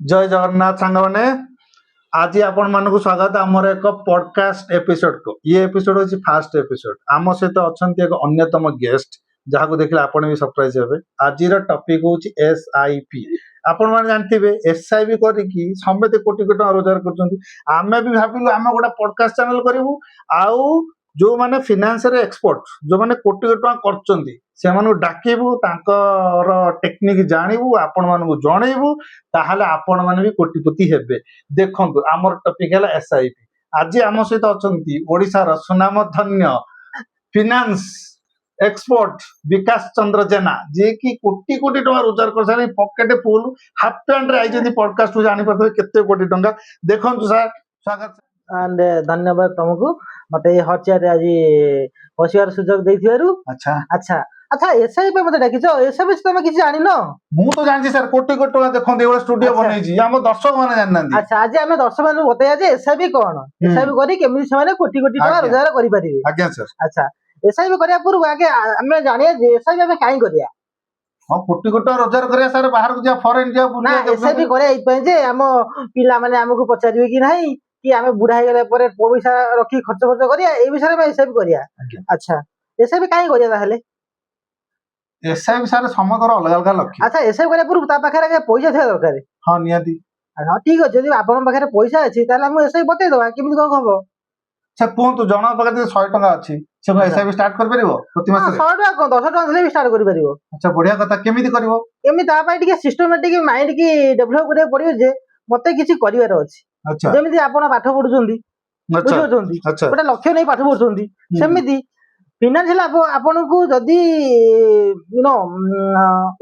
जय जगन्नाथ सांग मैंने आज आपण मानक स्वागत आमर एक पॉडकास्ट एपिसोड को ये एपिसोड हूँ फास्ट एपिसोड आम सहित अच्छा एक अन्यतम गेस्ट जहाँ को देखिए आपण भी सरप्राइज हे आज टॉपिक हूँ SIP आपण मैंने जानते SIP करके समस्त कोटी कोटी टका रोजगार कर भी भाविलु आम गोटे पॉडकास्ट चैनल करूँ आउ जो माने फिनान्स रे एक्सपर्ट जो माने कोटी कोटी टका करचंती से मानु डाकिबु तांकर टेक्निक जानिबु आपण मानकु जणैबु ताहाले आपण माने भी कोटीपति हेबे। देखंतु हमर टॉपिक हैला SIP आज आम सहित अछंती ओडिसा र सुनाम धन्य फिनान्स एक्सपर्ट विकास चंद्र जेना जे कि कोटी कोटी टका रोजगार कर सारी पॉकेट फुल हाफ पैंट रे आइजंती पॉडकास्ट को जानि परथे केते कोटी टका। देखंतु सर स्वागत एंड धन्यवाद तुमको मते हॉट चेयर आज बसिवार सुजोग देथिबारु। अच्छा अच्छा अच्छा एसआई पे मते डाकिछो एसआई से तुम किछि जानि न मु तो जानछि सर कोटी कोटी टका देखंतु एवढा स्टूडियो बनै छी हम दर्शक माने जाननांती। अच्छा आज हम दर्शक माने बताया जे एसआई कोन एसआई करी केमि समय कोटी कोटी टका रोजगार करि परिबे। आज्ञा सर अच्छा एसआई करिया पूर्व आगे हम जानिया जे एसआई हम काई करिया हां कोटी कोटी रोजगार करिया सर बाहर को जा फॉरेन जा ना एसआई करिया ई पे जे हम पिला माने हमकु पचारिबे कि नाही कि आमे बुढ़ा हो गले पर पैसा रखी खर्च करिया ए विषय में एसआई करिया। अच्छा एसआई काई करिया ताहले एसआई सर समगर अलग अलग लक्ष्य। अच्छा एसआई करिया पूर्व ता पाखरे के पैसा थे दरकार। हां नियादी हां ठीक अछि जदी आपन पाखरे पैसा अछि ताले हम एसआई बतै दवा केमि कोन खबो से कोन तो जणा पाखरे 100 टका अछि से एसआई स्टार्ट कर परिबो प्रति मास 100 टका कोन 10 टका से भी स्टार्ट करि परिबो। अच्छा बढ़िया कथा केमिति करबो एमि ता पय टिके सिस्टमैटिक माइंड की डेवलप करे पड़ियो जे मते किछि करिवार अछि। अच्छा जेमिति आपण पाठ पढुचंदी बुझुचंदी गोटे लक्ष्य नै पाठ पढुचंदी सेमिति फाइनेंशियल आपण को जदी यू नो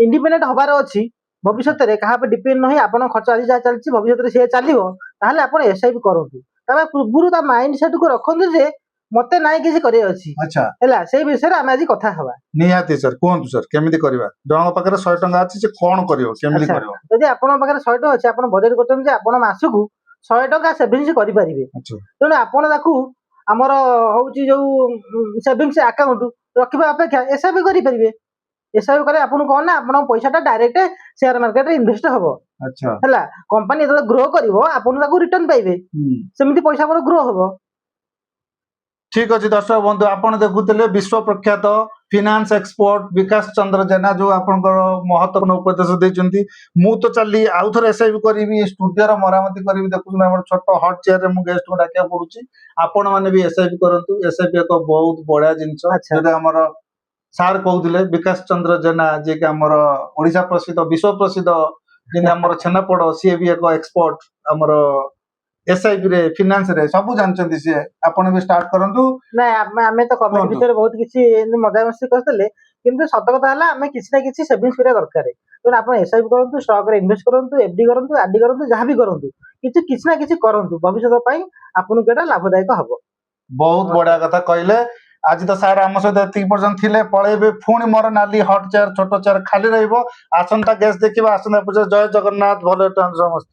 इंडिपेंडेंट होबार अछि भविष्यत रे कहा पे डिपेंड नहीं आपण खर्च आज जा चलछि भविष्यत रे से चलिबो ताहले आपण एसआईपी करंतु तबे पूर्वरु ता माइंड सेट को रखंतु जे मते नाइ किछि करे अछि। अच्छा हैला सेही विषय रे हम आज कथा हवा निहाती सर कोंतु सर केमिति करबा जणा पाखरे 100 टका अछि से कोन करियो केमिति करियो जदी आपण पाखरे 100 टका अछि आपण बजेट करतन जे आपण मासकु 100 टका सेविंग्स करि परिबे। अच्छा तेणु आपण ताकू हमर होउची जो सेविंग्स अकाउंट रखिबा अपेक्षा एसआईपी करि परिबे। एसआईपी करे आपण कोन ना आपण पैसाटा डायरेक्ट शेयर मार्केट रे इन्वेस्ट हबो। अच्छा हैला कंपनी जब ग्रो करिवो आपण ताकू रिटर्न पाइबे सेमिति पैसा पर ग्रो हबो। ठीक अछि दर्शक बंधु आपण देखुतले विश्व प्रख्यात फिनान्स एक्सपर्ट विकास चंद्र जेना जो आपनकर महत्वपूर्ण उपदेश दैचंती मु तो चली आउ थरे एसआईपी करबी स्टूडियो रो मरामती करबी देखु हमर छोट हॉट चेयर रे मु गेस्ट को डाकिया पडुची आपण माने भी एसआईपी करंतु एसआईपी एक बहुत बड़ा जिंस जेटा हमर सार कहउतले विकास चंद्र जेना जे कि हमर ओडिसा प्रसिद्ध विश्व प्रसिद्ध जिन हमर छेनापड़ सी भी एक एक्सपर्ट हमर एसआईपी रे फिनान्स रे सब जानचंती से आपण भी स्टार्ट करंतु नै हमें तो कमेंट भीतर बहुत किछि मजा मस्ती करतले किंतु सत कथा हला हमें किछि ना किछि सेविंग्स करे दरकार तो आपण एसआईपी करंतु स्टॉक रे इन्वेस्ट करंतु एफडी करंतु आरडी करंतु जहां भी करंतु किछि ना किछि करंतु भविष्य पई आपन केटा लाभदायक हबो। बहुत बड़ा कथा कहले आज तो सार आम सहित एति पर्यंत थिले पळेबे पुणी मोर नाली हॉट चेयर छोट चेयर खाली रहइबो आसंता गेस्ट देखिबा आसंता जय जगन्नाथ भले समस्त।